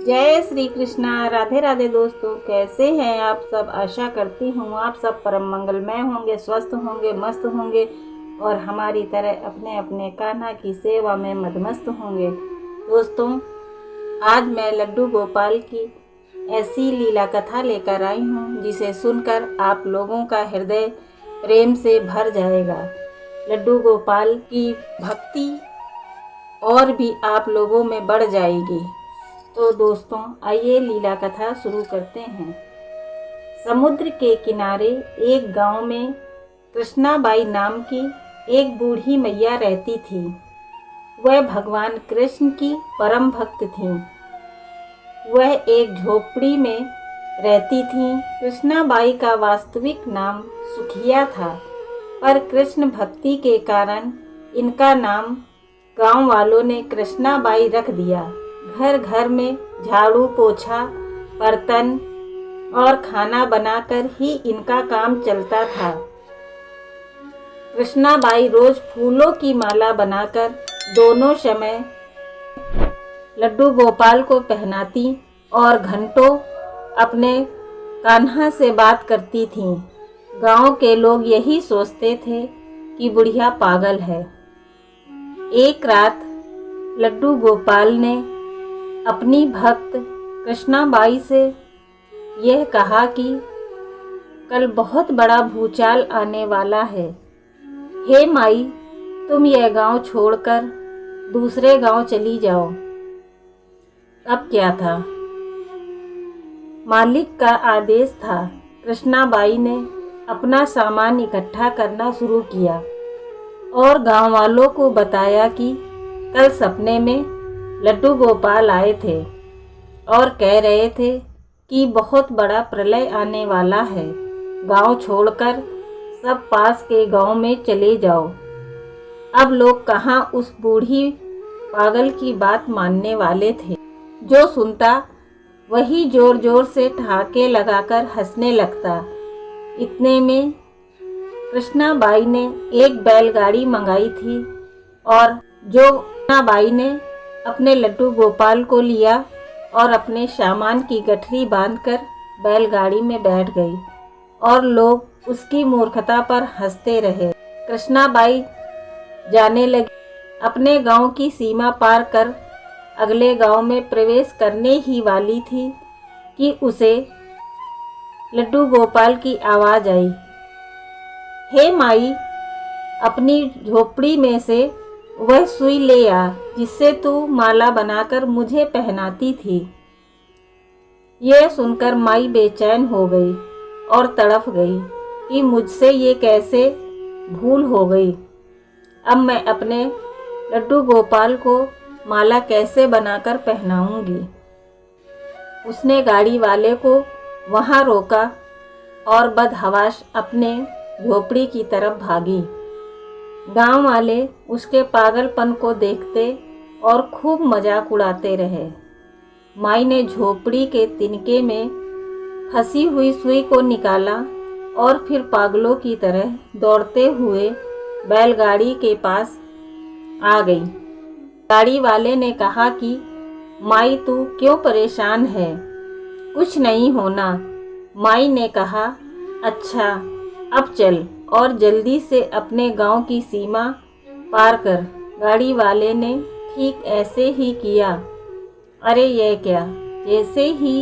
जय श्री कृष्णा। राधे राधे दोस्तों, कैसे हैं आप सब। आशा करती हूँ आप सब परम मंगलमय होंगे, स्वस्थ होंगे, मस्त होंगे और हमारी तरह अपने अपने कान्हा की सेवा में मदमस्त होंगे। दोस्तों, आज मैं लड्डू गोपाल की ऐसी लीला कथा लेकर आई हूँ जिसे सुनकर आप लोगों का हृदय प्रेम से भर जाएगा। लड्डू गोपाल की भक्ति और भी आप लोगों में बढ़ जाएगी। तो दोस्तों, आइए लीला कथा शुरू करते हैं। समुद्र के किनारे एक गांव में कृष्णाबाई नाम की एक बूढ़ी मैया रहती थी। वह भगवान कृष्ण की परम भक्त थीं। वह एक झोपड़ी में रहती थीं। कृष्णाबाई का वास्तविक नाम सुखिया था, पर कृष्ण भक्ति के कारण इनका नाम गांव वालों ने कृष्णाबाई रख दिया। घर घर में झाड़ू पोछा, बर्तन और खाना बनाकर ही इनका काम चलता था। कृष्णाबाई रोज फूलों की माला बनाकर दोनों समय लड्डू गोपाल को पहनाती और घंटों अपने कान्हा से बात करती थीं। गांव के लोग यही सोचते थे कि बुढ़िया पागल है। एक रात लड्डू गोपाल ने अपनी भक्त कृष्णाबाई से यह कहा कि कल बहुत बड़ा भूचाल आने वाला है। हे माई, तुम यह गांव छोड़कर दूसरे गांव चली जाओ। अब क्या था, मालिक का आदेश था। कृष्णाबाई ने अपना सामान इकट्ठा करना शुरू किया और गांव वालों को बताया कि कल सपने में लड्डू गोपाल आए थे और कह रहे थे कि बहुत बड़ा प्रलय आने वाला है। गांव छोड़कर सब पास के गांव में चले जाओ। अब लोग कहाँ उस बूढ़ी पागल की बात मानने वाले थे। जो सुनता वही जोर जोर से ठहाके लगाकर हंसने लगता। इतने में कृष्णाबाई ने एक बैलगाड़ी मंगाई थी और जो कृष्णाबाई ने अपने लड्डू गोपाल को लिया और अपने सामान की गठरी बांधकर बैलगाड़ी में बैठ गई और लोग उसकी मूर्खता पर हंसते रहे। कृष्णाबाई जाने लगी। अपने गांव की सीमा पार कर अगले गांव में प्रवेश करने ही वाली थी कि उसे लड्डू गोपाल की आवाज़ आई। हे माई, अपनी झोपड़ी में से वह सुई ले आ जिससे तू माला बनाकर मुझे पहनाती थी। यह सुनकर माई बेचैन हो गई और तड़प गई कि मुझसे ये कैसे भूल हो गई। अब मैं अपने लड्डू गोपाल को माला कैसे बनाकर पहनाऊंगी। उसने गाड़ी वाले को वहां रोका और बदहवास अपने झोपड़ी की तरफ भागी। गांव वाले उसके पागलपन को देखते और खूब मजाक उड़ाते रहे। माई ने झोपड़ी के तिनके में फंसी हुई सुई को निकाला और फिर पागलों की तरह दौड़ते हुए बैलगाड़ी के पास आ गई। गाड़ी वाले ने कहा कि माई, तू क्यों परेशान है, कुछ नहीं होना। माई ने कहा, अच्छा अब चल और जल्दी से अपने गांव की सीमा पार कर। गाड़ी वाले ने ठीक ऐसे ही किया। अरे यह क्या, जैसे ही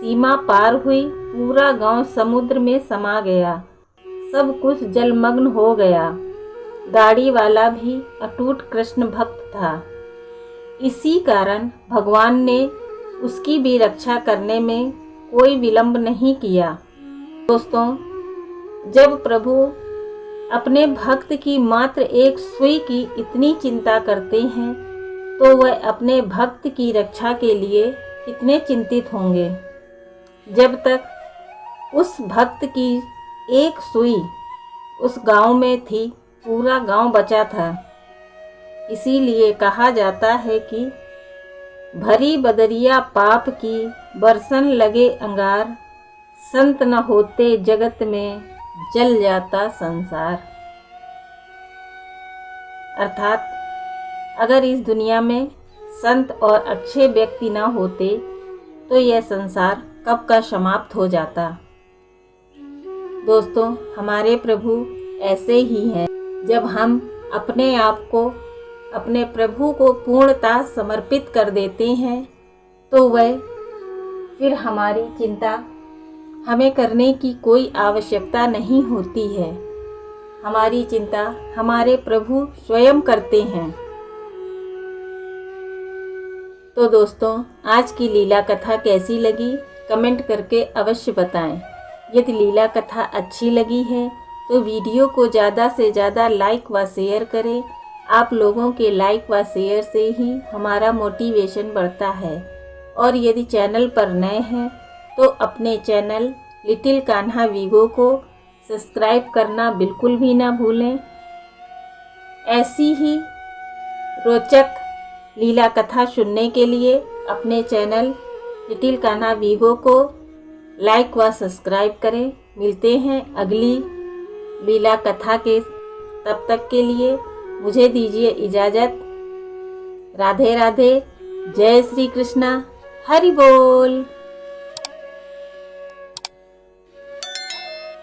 सीमा पार हुई पूरा गांव समुद्र में समा गया। सब कुछ जलमग्न हो गया। गाड़ी वाला भी अटूट कृष्ण भक्त था। इसी कारण भगवान ने उसकी भी रक्षा करने में कोई विलंब नहीं किया। दोस्तों, जब प्रभु अपने भक्त की मात्र एक सुई की इतनी चिंता करते हैं तो वह अपने भक्त की रक्षा के लिए कितने चिंतित होंगे। जब तक उस भक्त की एक सुई उस गांव में थी, पूरा गांव बचा था। इसीलिए कहा जाता है कि भरी बदरिया पाप की बरसन लगे अंगार, संत न होते जगत में जल जाता संसार। अर्थात अगर इस दुनिया में संत और अच्छे व्यक्ति न होते तो यह संसार कब का समाप्त हो जाता। दोस्तों, हमारे प्रभु ऐसे ही हैं। जब हम अपने आप को अपने प्रभु को पूर्णतः समर्पित कर देते हैं तो वह फिर हमारी चिंता हमें करने की कोई आवश्यकता नहीं होती है। हमारी चिंता हमारे प्रभु स्वयं करते हैं। तो दोस्तों, आज की लीला कथा कैसी लगी कमेंट करके अवश्य बताएं। यदि लीला कथा अच्छी लगी है तो वीडियो को ज़्यादा से ज़्यादा लाइक व शेयर करें। आप लोगों के लाइक व शेयर से ही हमारा मोटिवेशन बढ़ता है। और यदि चैनल पर नए हैं तो अपने चैनल लिटिल कान्हा वीगो को सब्सक्राइब करना बिल्कुल भी ना भूलें। ऐसी ही रोचक लीला कथा सुनने के लिए अपने चैनल लिटिल कान्हा वीगो को लाइक व सब्सक्राइब करें। मिलते हैं अगली लीला कथा के, तब तक के लिए मुझे दीजिए इजाज़त। राधे राधे, जय श्री कृष्णा, हरि बोल।